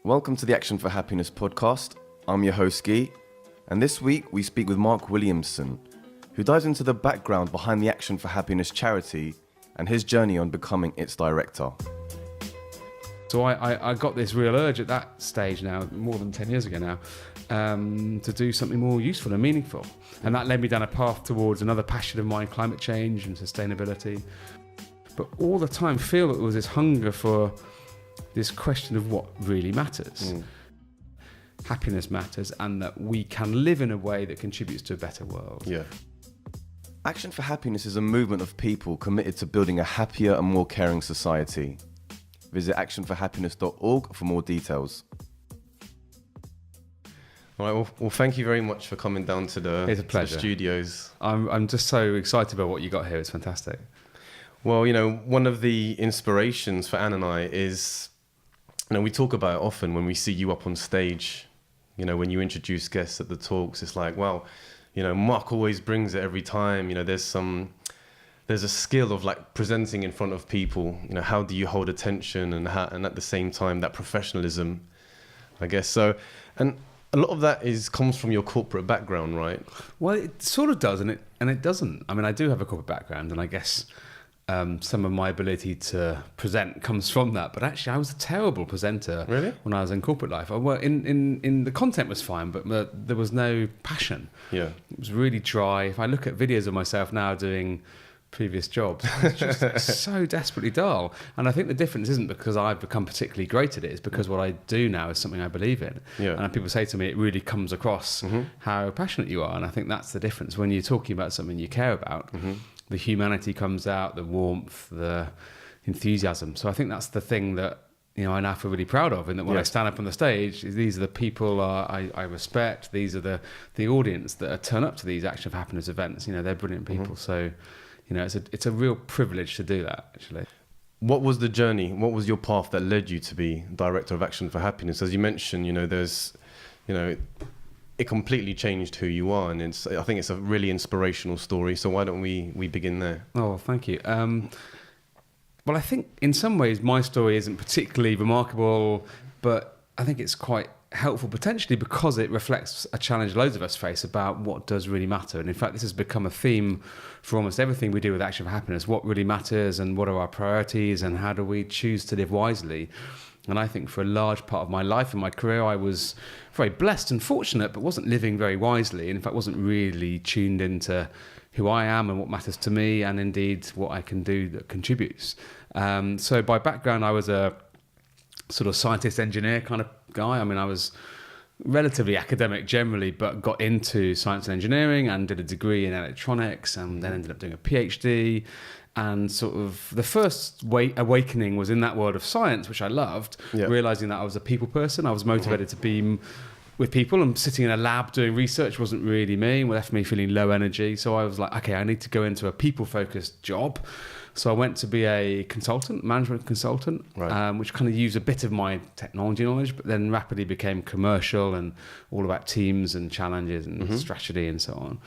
Welcome to the Action for Happiness podcast. I'm your host, Guy, and this week we speak with Mark Williamson, who dives into the background behind the Action for Happiness charity and his journey on becoming its director. So I got this real urge at that stage now, more than 10 years ago now, to do something more useful and meaningful. And that led me down a path towards another passion of mine, climate change and sustainability. But all the time feel that there was this hunger for this question of what really matters. Happiness matters, and that we can live in a way that contributes to a better world. Yeah. Action for Happiness is a movement of people committed to building a happier and more caring society. Visit actionforhappiness.org for more details. All right, well, thank you very much for coming down to It's a pleasure. the studios. I'm just so excited about what you got here. It's fantastic. Well, one of the inspirations for Anh and I is, we talk about it often when we see you up on stage, when you introduce guests at the talks. It's like, wow, Mark always brings it every time. There's a skill of like presenting in front of people. How do you hold attention and at the same time that professionalism, I guess. So, and a lot of that comes from your corporate background, right? Well, it sort of does, and it doesn't. I mean, I do have a corporate background, and I guess some of my ability to present comes from that. But actually, I was a terrible presenter. Really? When I was in corporate life. Well, in the content was fine, but there was no passion. Yeah. It was really dry. If I look at videos of myself now doing previous jobs, it's just so desperately dull. And I think the difference isn't because I've become particularly great at it, it's because what I do now is something I believe in. Yeah. And people say to me, it really comes across how passionate you are. And I think that's the difference. When you're talking about something you care about, the humanity comes out, the warmth, the enthusiasm. So I think that's the thing that I now feel really proud of, in that when I stand up on the stage, these are the people I respect. These are the audience that turn up to these Action for Happiness events. They're brilliant people. So it's a real privilege to do that, actually. What was the journey? What was your path that led you to be director of Action for Happiness? As you mentioned, it completely changed who you are, and I think it's a really inspirational story. So why don't we begin there? Oh, thank you. Well, I think in some ways my story isn't particularly remarkable, but I think it's quite helpful potentially because it reflects a challenge loads of us face about what does really matter. And in fact, this has become a theme for almost everything we do with Action for Happiness. What really matters, and what are our priorities, and how do we choose to live wisely? And I think for a large part of my life and my career, I was very blessed and fortunate, but wasn't living very wisely. And in fact, wasn't really tuned into who I am and what matters to me, and indeed what I can do that contributes. So by background, I was a sort of scientist engineer kind of guy. I mean, I was relatively academic generally, but got into science and engineering and did a degree in electronics, and then ended up doing a PhD. And sort of the first awakening was in that world of science, which I loved, realizing that I was a people person. I was motivated to be with people, and sitting in a lab doing research wasn't really me. It left me feeling low energy. So I was like, okay, I need to go into a people-focused job. So I went to be a consultant, management consultant, which kind of used a bit of my technology knowledge, but then rapidly became commercial and all about teams and challenges and strategy and so on.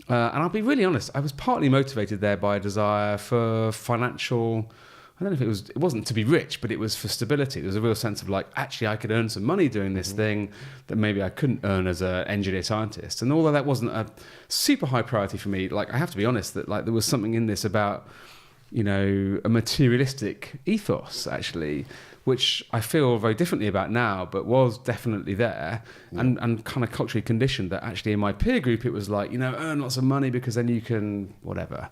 And I'll be really honest, I was partly motivated there by a desire for financial, I don't know if it wasn't to be rich, but it was for stability. There was a real sense of like, actually I could earn some money doing this thing that maybe I couldn't earn as an engineer scientist. And although that wasn't a super high priority for me, like I have to be honest that like there was something in this about, a materialistic ethos actually, which I feel very differently about now, but was definitely there and kind of culturally conditioned that actually in my peer group, it was like, earn lots of money because then you can whatever.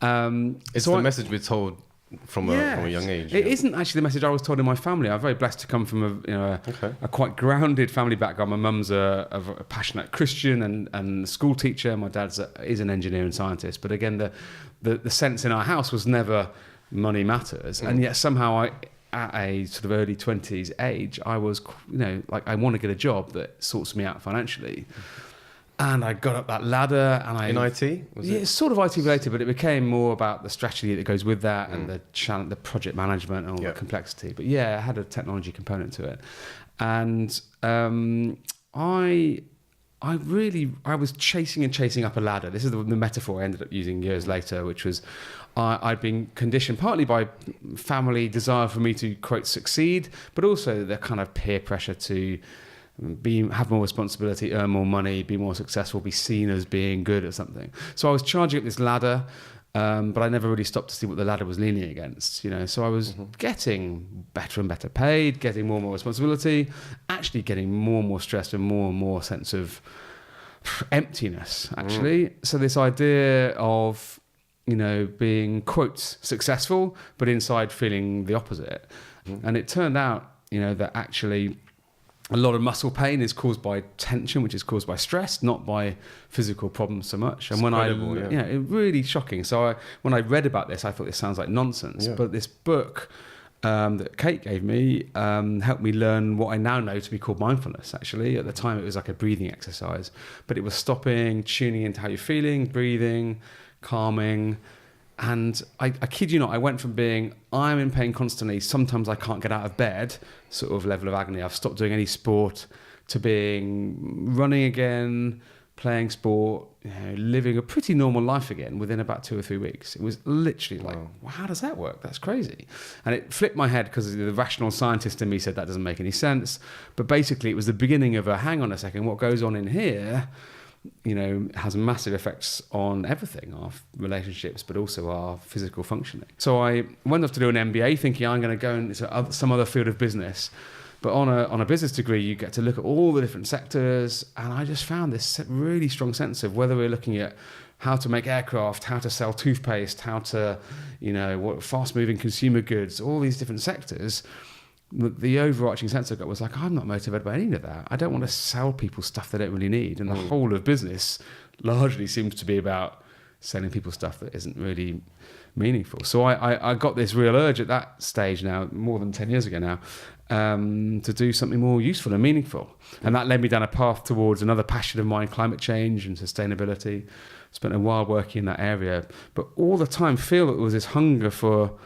It's the message we're told from a young age. It isn't actually the message I was told in my family. I'm very blessed to come from a quite grounded family background. My mum's a passionate Christian and school teacher. My dad's is an engineer and scientist. But again, the sense in our house was never money matters. And yet somehow at a sort of early 20s age, I was, I want to get a job that sorts me out financially. And I got up that ladder, and in IT? It's sort of IT related, but it became more about the strategy that goes with that and the project management and all the complexity. But yeah, it had a technology component to it. And I I was chasing up a ladder. This is the metaphor I ended up using years later, which was I'd been conditioned partly by family desire for me to, quote, succeed, but also the kind of peer pressure to have more responsibility, earn more money, be more successful, be seen as being good at something. So I was charging up this ladder, but I never really stopped to see what the ladder was leaning against, you know. So I was getting better and better paid, getting more and more responsibility, actually getting more and more stressed and more sense of emptiness, actually. So this idea of, you know, being, quote, successful, but inside feeling the opposite. And it turned out, you know, that actually a lot of muscle pain is caused by tension, which is caused by stress, not by physical problems so much. And it really shocking. So when I read about this, I thought this sounds like nonsense. Yeah. But this book that Kate gave me helped me learn what I now know to be called mindfulness, actually. At the time, it was like a breathing exercise. But it was stopping, tuning into how you're feeling, breathing, calming. And I kid you not, I went from being, I'm in pain constantly, sometimes I can't get out of bed, sort of level of agony, I've stopped doing any sport, to being running again, playing sport, you know, living a pretty normal life again within about 2 or 3 weeks. It was literally like, well, how does that work? That's crazy. And it flipped my head because the rational scientist in me said that doesn't make any sense. But basically it was the beginning of hang on a second, what goes on in here, you know, has massive effects on everything, our relationships, but also our physical functioning. So I went off to do an MBA thinking I'm going to go into some other field of business. But on a business degree, you get to look at all the different sectors. And I just found this really strong sense of whether we're looking at how to make aircraft, how to sell toothpaste, how to, you know, what fast-moving consumer goods, all these different sectors. The overarching sense I got was like, I'm not motivated by any of that. I don't want to sell people stuff they don't really need. And the whole of business largely seems to be about selling people stuff that isn't really meaningful. So I got this real urge at that stage now, more than 10 years ago now, to do something more useful and meaningful. And that led me down a path towards another passion of mine, climate change and sustainability. Spent a while working in that area, but all the time feel that there was this hunger for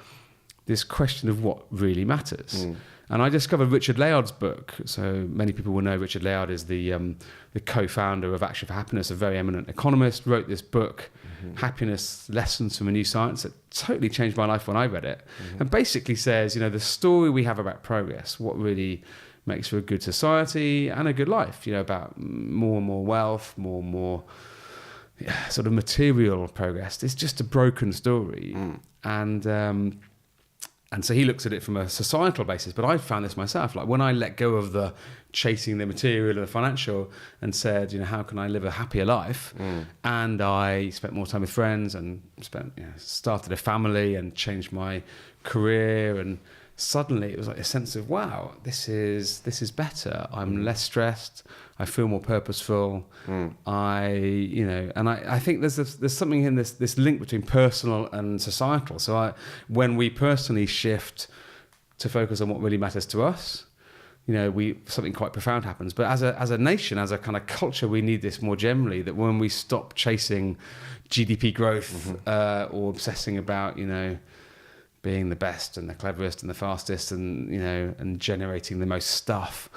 this question of what really matters. And I discovered Richard Layard's book. So many people will know Richard Layard is the co-founder of Action for Happiness, a very eminent economist, wrote this book, Happiness Lessons from a New Science, that totally changed my life when I read it. And basically says, you know, the story we have about progress, what really makes for a good society and a good life, you know, about more and more wealth, more and more sort of material progress. It's just a broken story. And so he looks at it from a societal basis, but I found this myself. Like when I let go of the chasing the material and the financial and said, you know, how can I live a happier life? And I spent more time with friends and started a family and changed my career. And suddenly it was like a sense of, wow, this is better. I'm less stressed. I feel more purposeful. I think there's something in this link between personal and societal. So when we personally shift to focus on what really matters to us, you know, something quite profound happens. But as a nation, as a kind of culture, we need this more generally, that when we stop chasing GDP growth or obsessing about, you know, being the best and the cleverest and the fastest and, you know, and generating the most stuff,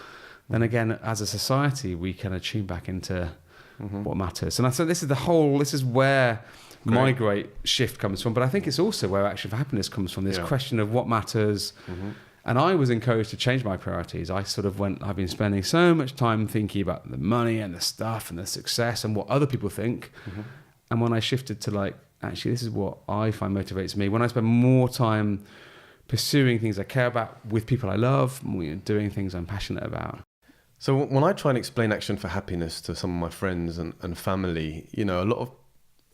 then again, as a society, we kind of tune back into what matters. And so this is where my great shift comes from. But I think it's also where Action for Happiness comes from, this question of what matters. And I was encouraged to change my priorities. I sort of I've been spending so much time thinking about the money and the stuff and the success and what other people think. And when I shifted to like, actually, this is what I find motivates me. When I spend more time pursuing things I care about with people I love, doing things I'm passionate about. So when I try and explain Action for Happiness to some of my friends and family, you know,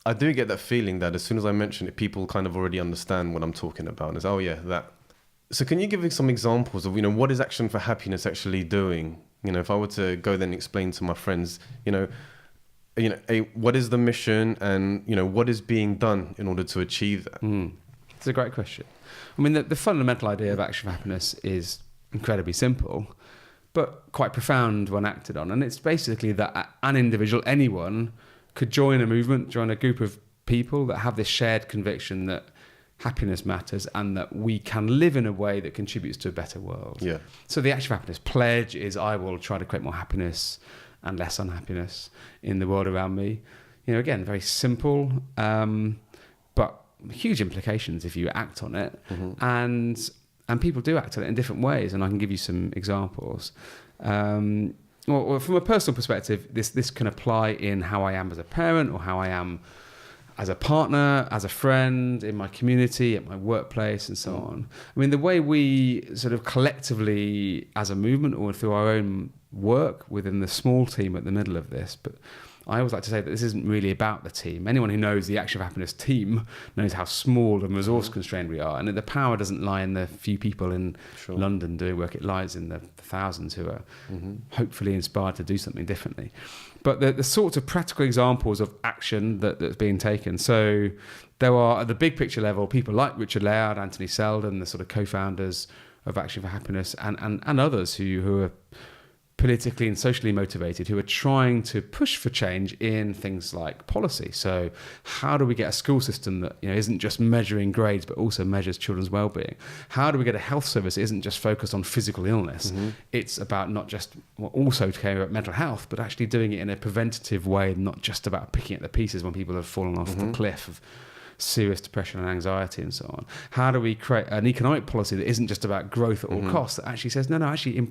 I do get that feeling that as soon as I mention it, people kind of already understand what I'm talking about. And it's, oh yeah, that. So can you give me some examples of, you know, what is Action for Happiness actually doing? You know, if I were to go then explain to my friends, what is the mission and, you know, what is being done in order to achieve that? It's a great question. I mean, the fundamental idea of Action for Happiness is incredibly simple, but quite profound when acted on. And it's basically that an individual, anyone, could join a movement, join a group of people that have this shared conviction that happiness matters and that we can live in a way that contributes to a better world. Yeah. So the Action for Happiness pledge is I will try to create more happiness and less unhappiness in the world around me. You know, again, very simple, but huge implications if you act on it. And people do act on it in different ways, and I can give you some examples. Well, from a personal perspective, this can apply in how I am as a parent, or how I am as a partner, as a friend, in my community, at my workplace, and so on. I mean, the way we sort of collectively, as a movement or through our own work within the small team at the middle of this, but I always like to say that this isn't really about the team. Anyone who knows the Action for Happiness team knows how small and resource constrained we are, and that the power doesn't lie in the few people in London doing work. It lies in the thousands who are hopefully inspired to do something differently. But the sorts of practical examples of action that's being taken. So there are, at the big picture level, people like Richard Layard, Anthony Selden, the sort of co-founders of Action for Happiness, and others who are politically and socially motivated, who are trying to push for change in things like policy. So how do we get a school system that, you know, isn't just measuring grades but also measures children's well-being? How do we get a health service that isn't just focused on physical illness? It's about not just also caring about mental health, but actually doing it in a preventative way, not just about picking up the pieces when people have fallen off the cliff of serious depression and anxiety and so on. How do we create an economic policy that isn't just about growth at all costs, that actually says, no, actually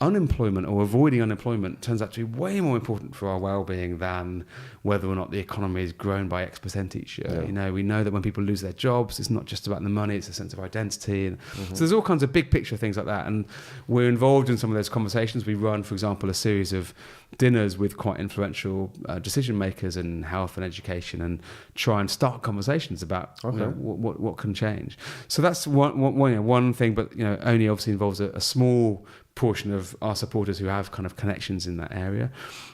unemployment or avoiding unemployment turns out to be way more important for our well-being than whether or not the economy is grown by X% each year. Yeah. You know, we know that when people lose their jobs, it's not just about the money, it's a sense of identity. And so there's all kinds of big picture things like that. And we're involved in some of those conversations. We run, for example, a series of dinners with quite influential decision makers in health and education, and try and start conversations about you know, what can change. So that's one thing, but you know, only obviously involves a small portion of our supporters who have kind of connections in that area.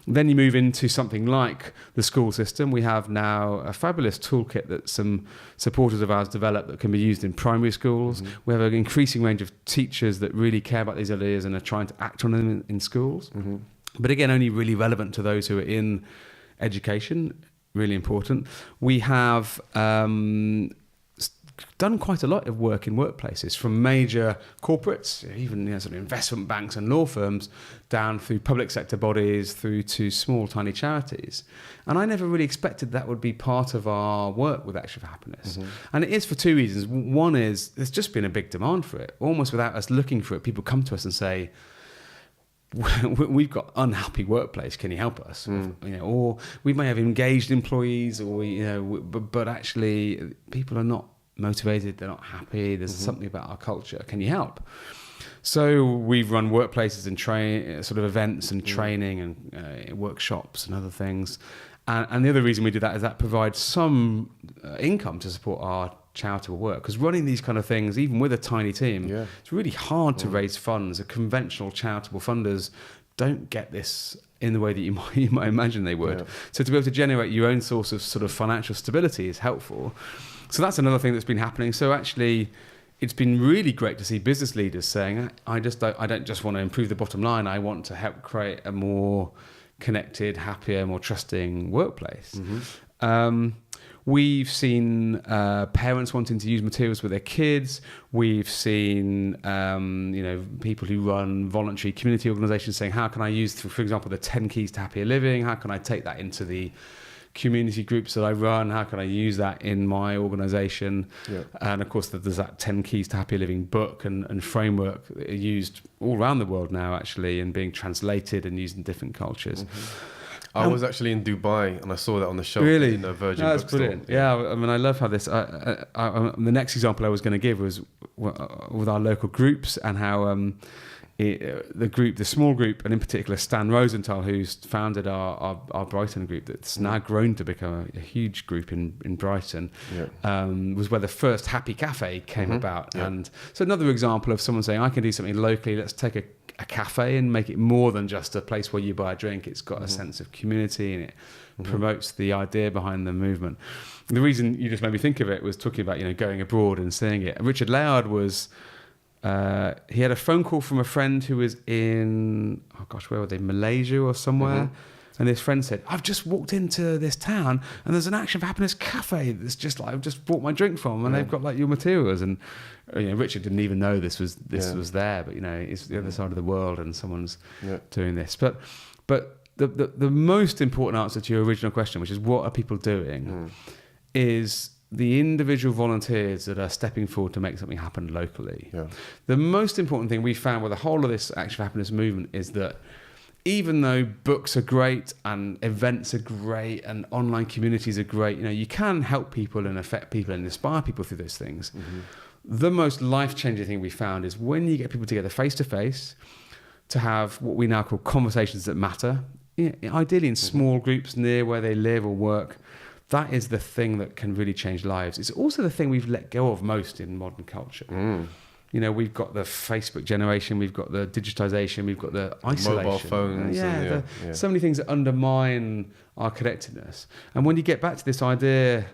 Then you move into something like the school system. We have now a fabulous toolkit that some supporters of ours developed that can be used in primary schools. We have an increasing range of teachers that really care about these ideas and are trying to act on them in schools. But again, only really relevant to those who are in education, really important. We have done quite a lot of work in workplaces, from major corporates, even sort of investment banks and law firms, down through public sector bodies, through to small, tiny charities. And I never really expected that would be part of our work with Action for Happiness. And it is for two reasons. One is there's just been a big demand for it. Almost without us looking for it, people come to us and say, we've got unhappy workplace, can you help us? You know, or we may have engaged employees, or but actually people are not motivated, they're not happy, there's something about our culture, can you help? So we've run workplaces and sort of events and training and workshops and other things, and the other reason we do that is that provides some income to support our charitable work, because running these kind of things, even with a tiny team, it's really hard to raise funds. The conventional charitable funders don't get this in the way that you might imagine they would. So to be able to generate your own source of sort of financial stability is helpful. So that's another thing that's been happening. So actually, it's been really great to see business leaders saying, I don't just want to improve the bottom line, I want to help create a more connected, happier, more trusting workplace. We've seen parents wanting to use materials with their kids. We've seen people who run voluntary community organisations saying, how can I use, for example, the 10 keys to happier living? How can I take that into the community groups that I run? How can I use that in my organisation? And of course, there's that 10 keys to happier living book and framework that are used all around the world now, actually, and being translated and used in different cultures. I was actually in Dubai and I saw that on the shelf in the Virgin that's bookstore. Brilliant. Yeah, I mean, I love how this. The next example I was going to give was with our local groups, and how the small group, and in particular Stan Rosenthal, who's founded our Brighton group, that's now grown to become a huge group in Brighton, was where the first Happy Cafe came about. And so another example of someone saying, I can do something locally, let's take a cafe and make it more than just a place where you buy a drink. It's got a sense of community, and it promotes the idea behind the movement. The reason you just made me think of it was talking about going abroad and seeing it. Richard Layard was he had a phone call from a friend who was in where were they, Malaysia or somewhere, and his friend said, I've just walked into this town and there's an Action for Happiness cafe that's just like I've just bought my drink from, and they've got like your materials. And Richard didn't even know this was there, but it's the other side of the world and someone's doing this. But the most important answer to your original question, which is what are people doing, is the individual volunteers that are stepping forward to make something happen locally. Yeah. The most important thing we found with the whole of this Action for Happiness movement is that even though books are great and events are great and online communities are great, you can help people and affect people and inspire people through those things. The most life-changing thing we found is when you get people together face-to-face to have what we now call conversations that matter, ideally in small groups near where they live or work. That is the thing that can really change lives. It's also the thing we've let go of most in modern culture. We've got the Facebook generation, we've got the digitization, we've got the isolation. Mobile phones. So many things that undermine our connectedness. And when you get back to this idea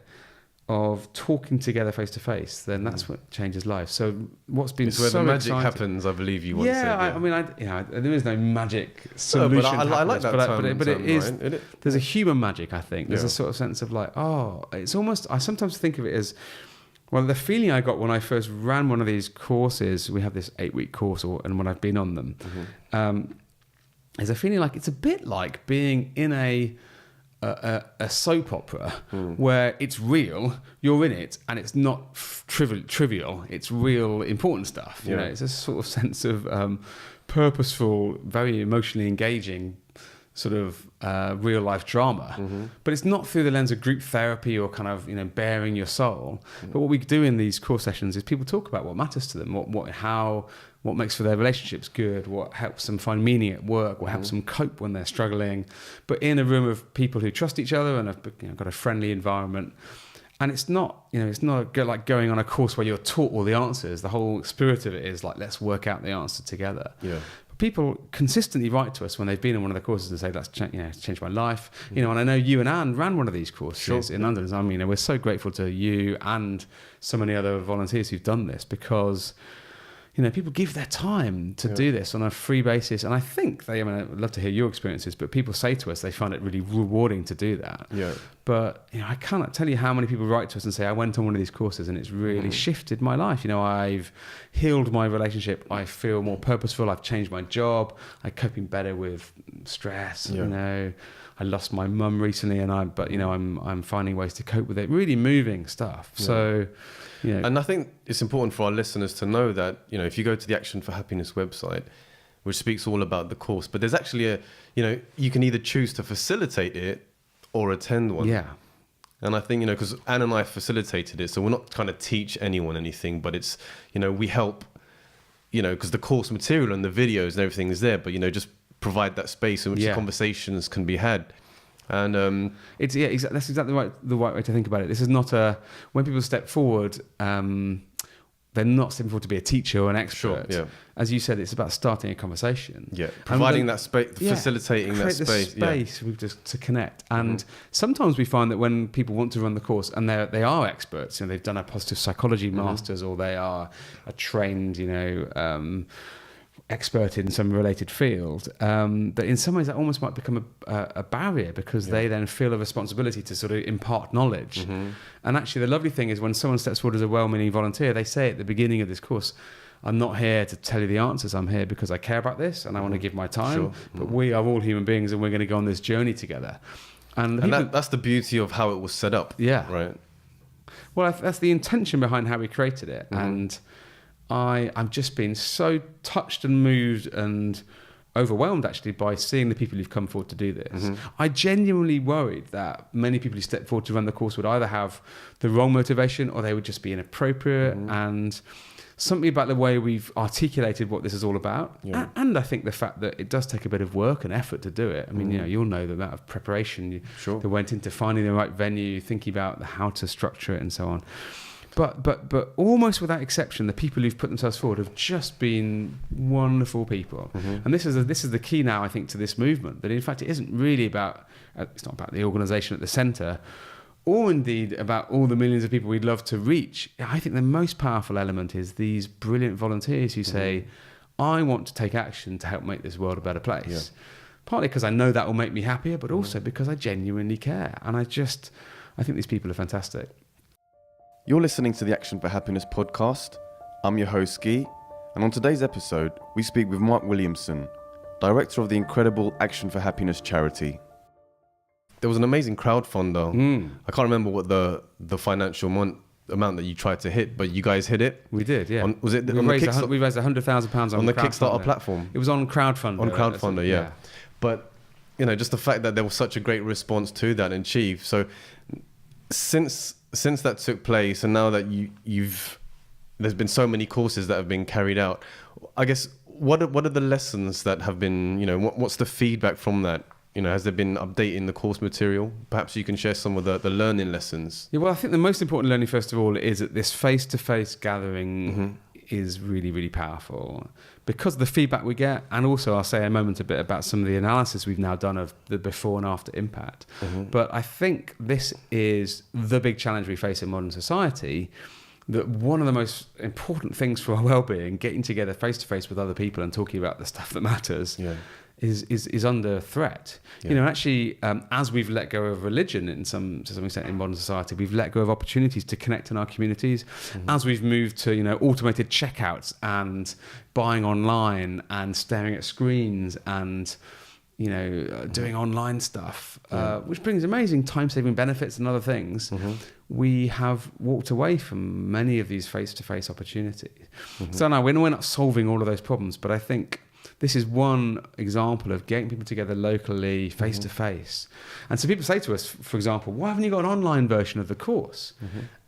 of talking together face to face, then that's what changes life. So what's been it's where so the magic exciting, happens, I believe you once said. There is no magic solution. But I like that term. But it is. Right? There's a human magic, I think. There's a sort of sense of like, it's almost. I sometimes think of it as, well, the feeling I got when I first ran one of these courses. We have this 8-week course, and when I've been on them, is a feeling like it's a bit like being in a soap opera where it's real, you're in it, and it's not trivial. It's real important stuff. It's a sort of sense of purposeful, very emotionally engaging sort of real life drama. But it's not through the lens of group therapy or kind of bearing your soul. But what we do in these course sessions is people talk about what matters to them, what makes for their relationships good, what helps them find meaning at work, what helps them cope when they're struggling, but in a room of people who trust each other and have got a friendly environment. And it's not like going on a course where you're taught all the answers. The whole spirit of it is like, let's work out the answer together. Yeah. But people consistently write to us when they've been in one of the courses and say, that's changed my life. And I know you and Anne ran one of these courses in London. I mean, we're so grateful to you and so many other volunteers who've done this, because people give their time to do this on a free basis. And I think I'd love to hear your experiences, but people say to us they find it really rewarding to do that. Yeah. But, I cannot tell you how many people write to us and say, I went on one of these courses and it's really shifted my life. I've healed my relationship. I feel more purposeful. I've changed my job. I'm coping better with stress. I lost my mum recently I'm finding ways to cope with it. Really moving stuff. Yeah. So, And I think it's important for our listeners to know that, if you go to the Action for Happiness website, which speaks all about the course, but there's actually you can either choose to facilitate it or attend one. Yeah. And I think, because Anne and I facilitated it, so we're not trying to teach anyone anything, but it's, we help, because the course material and the videos and everything is there, but, just provide that space in which the conversations can be had. And that's exactly the right way to think about it. This is not when people step forward, they're not stepping forward to be a teacher or an expert. Sure, yeah. As you said, it's about starting a conversation. Yeah, providing that space, facilitating that space. To connect. And sometimes we find that when people want to run the course and they are experts, they've done a positive psychology masters, or they are a trained, expert in some related field, that in some ways that almost might become a barrier, because they then feel a responsibility to sort of impart knowledge. And actually the lovely thing is when someone steps forward as a well-meaning volunteer, they say at the beginning of this course, I'm not here to tell you the answers, I'm here because I care about this and I want to give my time, but we are all human beings and we're going to go on this journey together. And that's the beauty of how it was set up. Yeah. Right. Well, that's the intention behind how we created it. And I've just been so touched and moved and overwhelmed actually by seeing the people who've come forward to do this. I genuinely worried that many people who stepped forward to run the course would either have the wrong motivation or they would just be inappropriate. And something about the way we've articulated what this is all about. Yeah. And I think the fact that it does take a bit of work and effort to do it. I mean, you'll know the amount of preparation that went into finding the right venue, thinking about how to structure it and so on. But almost without exception, the people who've put themselves forward have just been wonderful people. And this is the key now, I think, to this movement, that in fact it isn't really about, it's not about the organisation at the centre, or indeed about all the millions of people we'd love to reach. I think the most powerful element is these brilliant volunteers who say, I want to take action to help make this world a better place. Yeah. Partly because I know that will make me happier, but also because I genuinely care. And I think these people are fantastic. You're listening to the Action for Happiness podcast. I'm your host, Guy, and on today's episode, we speak with Mark Williamson, director of the incredible Action for Happiness charity. There was an amazing crowdfunder. I can't remember what the financial amount that you tried to hit, but you guys hit it. We did, yeah. Was it We raised £100,000 on the Kickstarter platform? It was on Crowdfunder. On Crowdfunder, yeah. But just the fact that there was such a great response to that and achieved. So since that took place, and now that there's been so many courses that have been carried out, I guess what are the lessons that have been, what's the feedback from that? Has there been updating the course material? Perhaps you can share some of the learning lessons. Yeah, well, I think the most important learning, first of all, is that this face-to-face gathering is really, really powerful because of the feedback we get. And also, I'll say a bit about some of the analysis we've now done of the before and after impact. But I think this is the big challenge we face in modern society, that one of the most important things for our well-being, getting together face-to-face with other people and talking about the stuff that matters, is under threat. Actually, as we've let go of religion to some extent in modern society, we've let go of opportunities to connect in our communities. As we've moved to automated checkouts and buying online and staring at screens and doing online stuff, which brings amazing time-saving benefits and other things, we have walked away from many of these face-to-face opportunities. So now we're not solving all of those problems, but I think this is one example of getting people together locally, face-to-face. And so people say to us, for example, why haven't you got an online version of the course?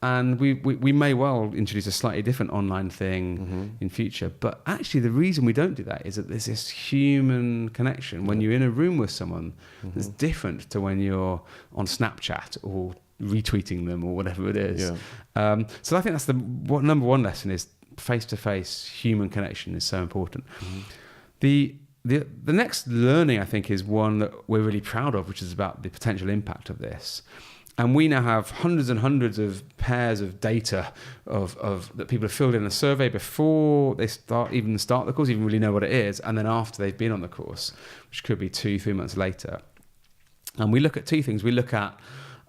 And we may well introduce a slightly different online thing in future. But actually, the reason we don't do that is that there's this human connection. When you're in a room with someone, that's different to when you're on Snapchat or retweeting them or whatever it is. So I think that's number one lesson is face-to-face human connection is so important. The next learning, I think, is one that we're really proud of, which is about the potential impact of this. And we now have hundreds and hundreds of pairs of data of that people have filled in a survey before they start the course, even really know what it is, and then after they've been on the course, which could be 2-3 months later. And we look at two things. We look at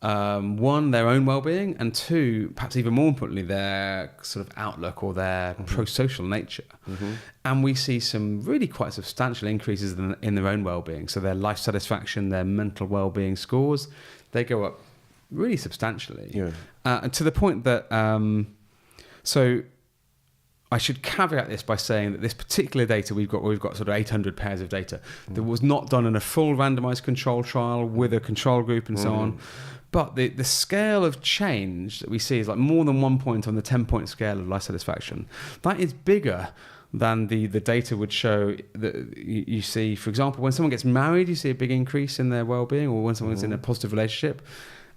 one, their own well-being, and two, perhaps even more importantly, their sort of outlook or their pro-social nature. And we see some really quite substantial increases in their own well-being. So their life satisfaction, their mental well-being scores, they go up really substantially. And to the point that, so I should caveat this by saying that this particular data we've got sort of 800 pairs of data that was not done in a full randomized control trial with a control group and so on. But the scale of change that we see is like more than 1 point on the 10-point scale of life satisfaction. That is bigger than the data would show that you see, for example, when someone gets married, you see a big increase in their well-being, or when someone's in a positive relationship.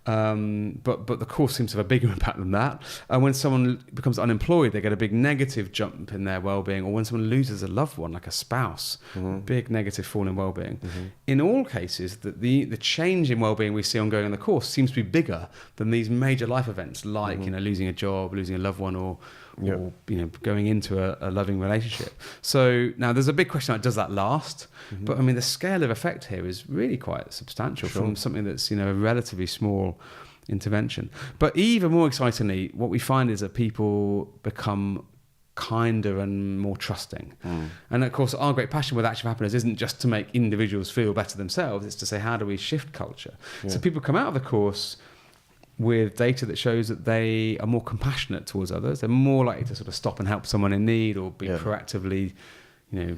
But the course seems to have a bigger impact than that. And when someone becomes unemployed, they get a big negative jump in their well-being. Or when someone loses a loved one, like a spouse, big negative fall in well-being. In all cases, the change in well-being we see ongoing in the course seems to be bigger than these major life events, like losing a job, losing a loved one, or going into a loving relationship. So now there's a big question like, does that last? But I mean, the scale of effect here is really quite substantial from something that's a relatively small intervention. But even more excitingly, what we find is that people become kinder and more trusting. And of course, our great passion with Action for Happiness isn't just to make individuals feel better themselves, it's to say, how do we shift culture? So people come out of the course with data that shows that they are more compassionate towards others. They're more likely to sort of stop and help someone in need or be proactively,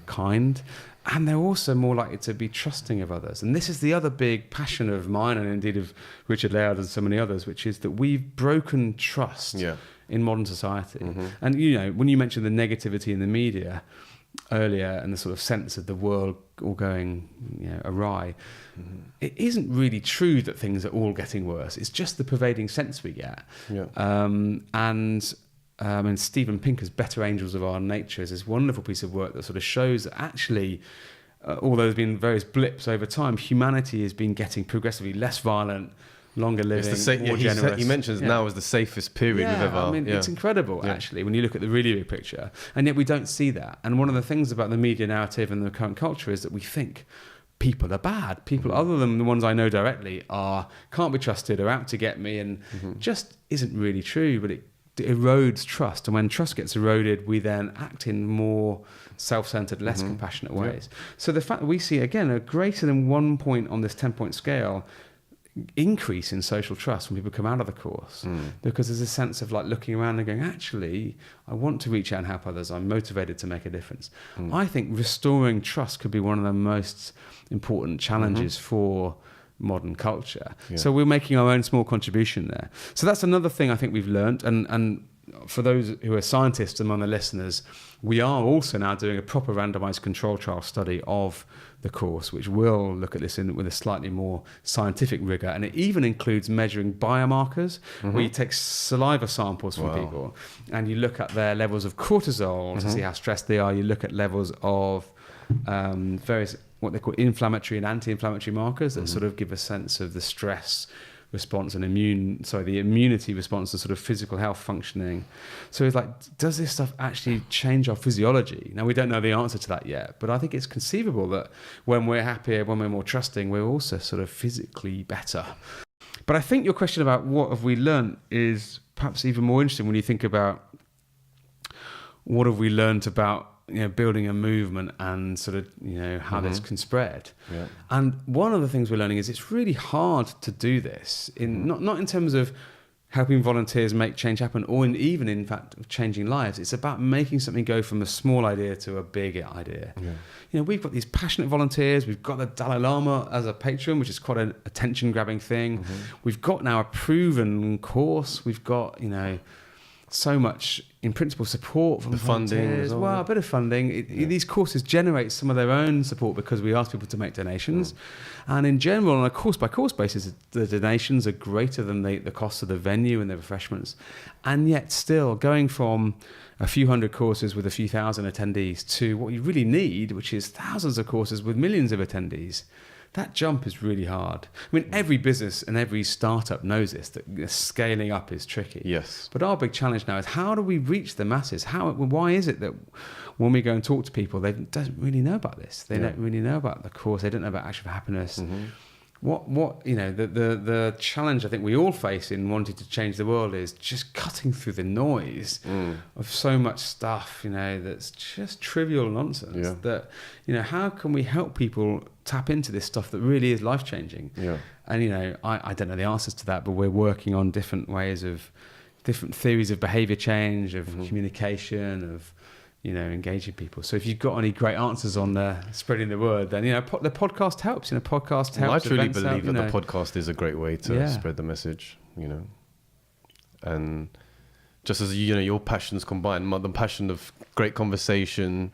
kind. And they're also more likely to be trusting of others. And this is the other big passion of mine and indeed of Richard Layard and so many others, which is that we've broken trust in modern society. And, when you mentioned the negativity in the media earlier and the sort of sense of the world all going awry, it isn't really true that things are all getting worse. It's just the pervading sense we get. And Steven Pinker's Better Angels of Our Nature is this wonderful piece of work that sort of shows that actually, although there's been various blips over time, humanity has been getting progressively less violent, longer living, more generous. He mentions now is the safest period we've ever. It's incredible actually when you look at the really big picture, and yet we don't see that. And one of the things about the media narrative and the current culture is that we think people are bad. People other than the ones I know directly can't be trusted, are out to get me, and just isn't really true. But it erodes trust. And when trust gets eroded, we then act in more self-centered, less compassionate ways. So the fact that we see, again, a greater than 1 point on this 10-point scale increase in social trust when people come out of the course, because there's a sense of like looking around and going, actually, I want to reach out and help others. I'm motivated to make a difference. I think restoring trust could be one of the most important challenges for modern culture. So we're making our own small contribution there. So that's another thing I think we've learned. And for those who are scientists among the listeners, we are also now doing a proper randomized control trial study of the course, which will look at this with a slightly more scientific rigor. And it even includes measuring biomarkers, where you take saliva samples from people and you look at their levels of cortisol to see how stressed they are. You look at levels of various, what they call inflammatory and anti-inflammatory markers that sort of give a sense of the stress response and the immunity response to sort of physical health functioning. So it's like, does this stuff actually change our physiology? Now, we don't know the answer to that yet, but I think it's conceivable that when we're happier, when we're more trusting, we're also sort of physically better. But I think your question about what have we learned is perhaps even more interesting when you think about what have we learned about building a movement and sort of, how this can spread. Yeah. And one of the things we're learning is it's really hard to do this, not in terms of helping volunteers make change happen, or even in fact of changing lives. It's about making something go from a small idea to a big idea. Yeah. We've got these passionate volunteers. We've got the Dalai Lama as a patron, which is quite an attention-grabbing thing. We've got now a proven course. We've got, so much, in principle, support from the funding as well. A bit of funding. These courses generate some of their own support because we ask people to make donations. And in general, on a course-by-course basis, the donations are greater than the cost of the venue and the refreshments. And yet still, going from a few hundred courses with a few thousand attendees to what you really need, which is thousands of courses with millions of attendees, that jump is really hard. I mean, every business and every startup knows this, that scaling up is tricky. Yes. But our big challenge now is, how do we reach the masses? Why is it that when we go and talk to people, they don't really know about this? They don't really know about the course. They don't know about Action for Happiness. The challenge I think we all face in wanting to change the world is just cutting through the noise of so much stuff, that's just trivial nonsense. That, how can we help people tap into this stuff that really is life-changing? And, I don't know the answers to that, but we're working on different ways of, different theories of behavior change, of communication, of engaging people. So if you've got any great answers on spreading the word, then the podcast helps. Podcast helps. Well, I truly believe that the podcast is a great way to spread the message. And just as your passions combined, the passion of great conversation,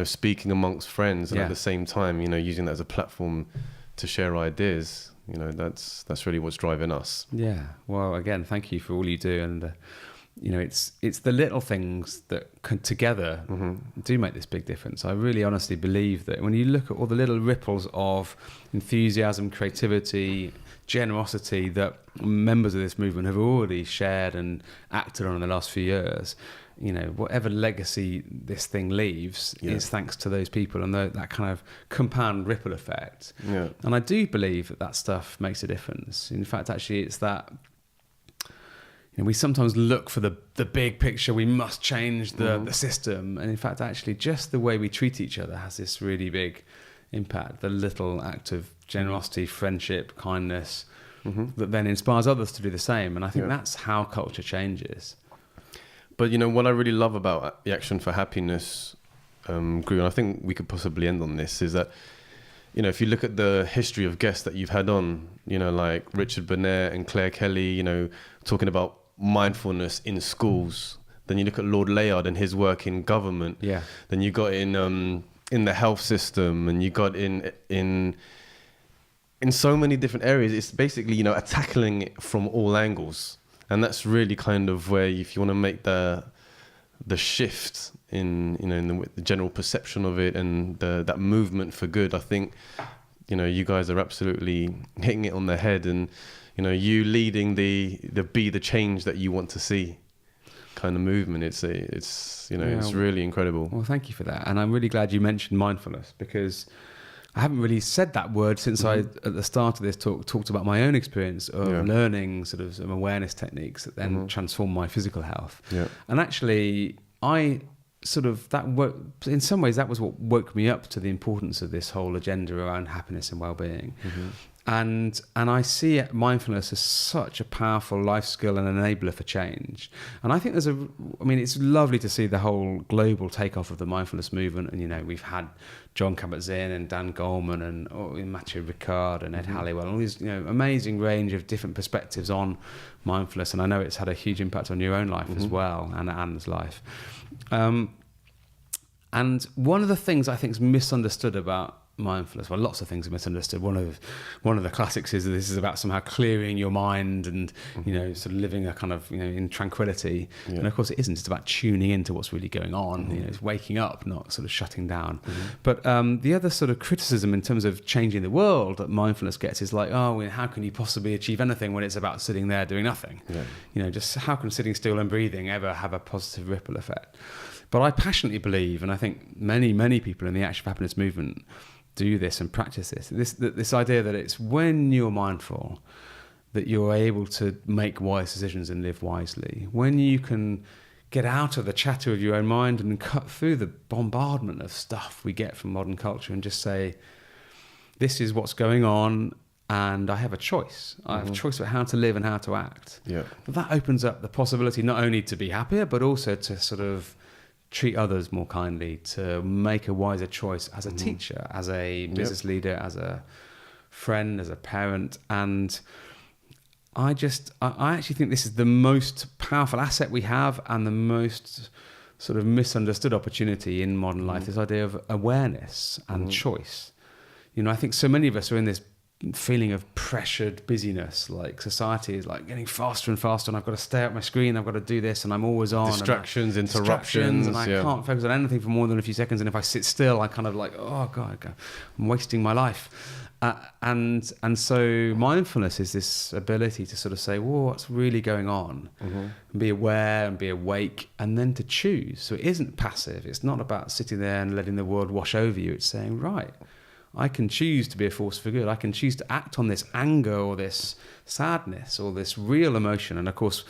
speaking amongst friends, and at the same time, using that as a platform to share ideas. That's really what's driving us. Yeah. Well, again, thank you for all you do, and. It's the little things that together do make this big difference. I really honestly believe that when you look at all the little ripples of enthusiasm, creativity, generosity that members of this movement have already shared and acted on in the last few years, whatever legacy this thing leaves is thanks to those people and that kind of compound ripple effect. Yeah. And I do believe that stuff makes a difference. In fact, actually, it's that we sometimes look for the big picture. We must change the system. And in fact, actually, just the way we treat each other has this really big impact. The little act of generosity, friendship, kindness, that then inspires others to do the same. And I think that's how culture changes. But, what I really love about the Action for Happiness group, and I think we could possibly end on this, is that, if you look at the history of guests that you've had on, like Richard Burnett and Claire Kelly, talking about mindfulness in schools. Then you look at Lord Layard and his work in government. Yeah. Then you got in the health system, and you got in so many different areas. It's basically tackling it from all angles, and that's really kind of where, if you want to make the shift in the general perception of it and that movement for good, I think you guys are absolutely hitting it on the head, and you leading the be the change that you want to see kind of movement. It's really incredible. Well, thank you for that. And I'm really glad you mentioned mindfulness, because haven't really said that word since I, at the start of this talk, talked about my own experience of learning sort of some awareness techniques that then transform my physical health. Yeah. And actually, I sort of, in some ways, that was what woke me up to the importance of this whole agenda around happiness and well-being. And I see mindfulness as such a powerful life skill and enabler for change. And I think it's lovely to see the whole global takeoff of the mindfulness movement. And, you know, we've had John Kabat-Zinn and Dan Goleman and Mathieu Ricard and Ed Halliwell, and all these, you know, amazing range of different perspectives on mindfulness. And I know it's had a huge impact on your own life as well, and Anne's life. And one of the things I think is misunderstood about mindfulness, well, lots of things are misunderstood. One of the classics is that this is about somehow clearing your mind and you know, sort of living a kind of, you know, in tranquility. And of course it isn't. It's about tuning into what's really going on. You know, it's waking up, not sort of shutting down. But the other sort of criticism in terms of changing the world that mindfulness gets is like, oh, well, how can you possibly achieve anything when it's about sitting there doing nothing? You know, just how can sitting still and breathing ever have a positive ripple effect? But I passionately believe, and I think many people in the Action for Happiness movement do this and practice this idea that it's when you're mindful that you're able to make wise decisions and live wisely. When you can get out of the chatter of your own mind and cut through the bombardment of stuff we get from modern culture and just say, this is what's going on and I have a choice. I have a choice about how to live and how to act. But that opens up the possibility not only to be happier, but also to sort of treat others more kindly, to make a wiser choice as a teacher, as a business leader, as a friend, as a parent. And I actually think this is the most powerful asset we have and the most sort of misunderstood opportunity in modern life, this idea of awareness and choice. You know, I think so many of us are in this feeling of pressured busyness, like society is like getting faster and faster and I've got to stay at my screen, I've got to do this and I'm always on. Distractions, interruptions. And I can't focus on anything for more than a few seconds, and if I sit still I kind of like, oh God, I'm wasting my life. And so mindfulness is this ability to sort of say, whoa, what's really going on? And be aware and be awake, and then to choose. So it isn't passive. It's not about sitting there and letting the world wash over you. It's saying, right, I can choose to be a force for good. I can choose to act on this anger or this sadness or this real emotion. And of course,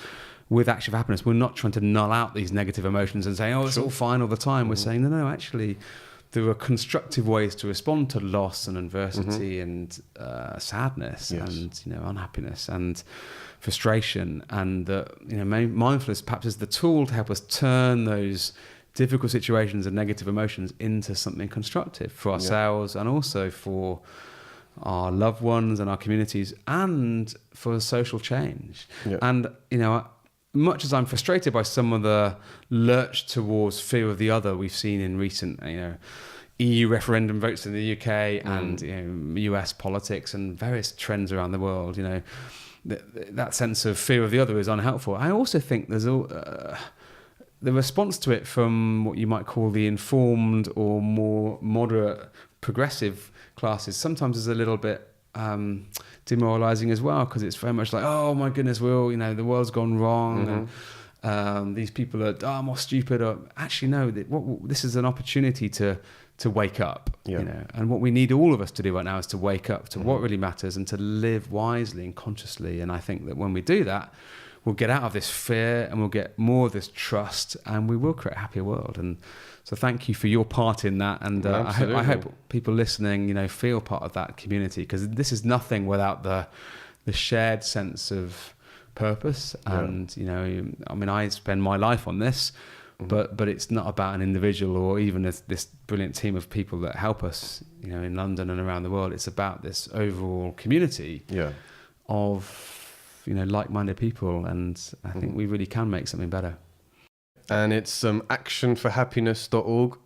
with Action for Happiness, we're not trying to null out these negative emotions and say, oh, it's all fine all the time. We're saying, no, actually, there are constructive ways to respond to loss and adversity and sadness and, you know, unhappiness and frustration. And you know, mindfulness perhaps is the tool to help us turn those difficult situations and negative emotions into something constructive for ourselves and also for our loved ones and our communities and for social change. And, you know, much as I'm frustrated by some of the lurch towards fear of the other we've seen in recent, you know, EU referendum votes in the UK and, you know, US politics and various trends around the world, you know, that sense of fear of the other is unhelpful. I also think there's the response to it from what you might call the informed or more moderate progressive classes sometimes is a little bit demoralizing as well, because it's very much like, oh my goodness, Will, you know, the world's gone wrong and these people are dumb or stupid. Or actually, no, this is an opportunity to wake up, you know, and what we need all of us to do right now is to wake up to what really matters and to live wisely and consciously. And I think that when we do that, we'll get out of this fear and we'll get more of this trust and we will create a happier world. And so thank you for your part in that. And I hope people listening, you know, feel part of that community, because this is nothing without the shared sense of purpose. And, you know, I mean, I spend my life on this, but it's not about an individual or even this brilliant team of people that help us, you know, in London and around the world. It's about this overall community of, you know, like-minded people, and I think we really can make something better. And it's actionforhappiness.org.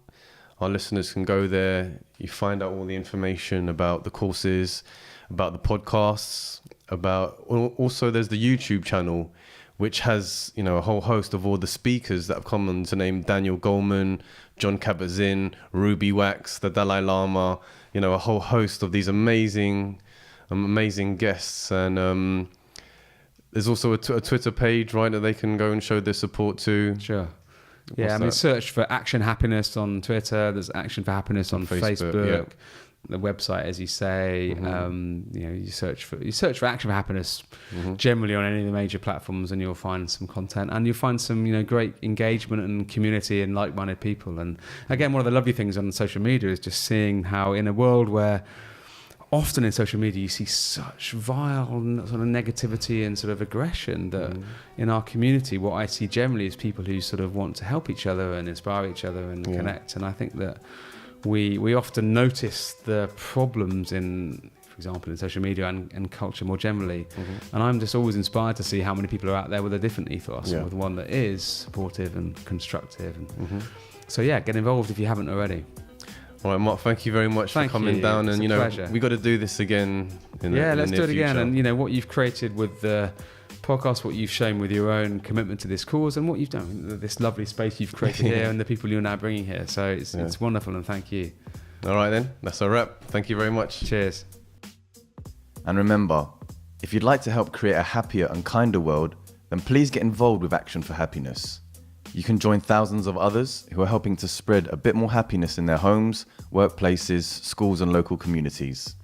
Our listeners can go there. You find out all the information about the courses, about the podcasts, about also there's the YouTube channel, which has, you know, a whole host of all the speakers that have come on to name: Daniel Goleman, John Kabat-Zinn, Ruby Wax, the Dalai Lama, you know, a whole host of these amazing guests. And there's also a Twitter page, right, that they can go and show their support to. Sure. Yeah, I mean, search for Action Happiness on Twitter. There's Action for Happiness on Facebook. the website, as you say. You search for Action for Happiness generally on any of the major platforms, and you'll find some content, and you'll find some great engagement and community and like-minded people. And again, one of the lovely things on social media is just seeing how, in a world where often in social media you see such vile sort of negativity and sort of aggression, that in our community what I see generally is people who sort of want to help each other and inspire each other and connect. And I think that we often notice the problems in, for example, in social media and culture more generally. And I'm just always inspired to see how many people are out there with a different ethos, and with one that is supportive and constructive. And so get involved if you haven't already. All right, Mark, thank you very much for coming down. It's and a pleasure. We got to do this again in the let's near do it again. future. And what you've created with the podcast, what you've shown with your own commitment to this cause, and what you've done, this lovely space you've created here, and the people you're now bringing here. So it's wonderful, and thank you. All right then, that's a wrap. Thank you very much. Cheers. And remember, if you'd like to help create a happier and kinder world, then please get involved with Action for Happiness. You can join thousands of others who are helping to spread a bit more happiness in their homes, workplaces, schools and local communities.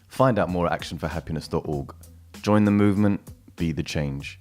Find out more at actionforhappiness.org. Join the movement, be the change.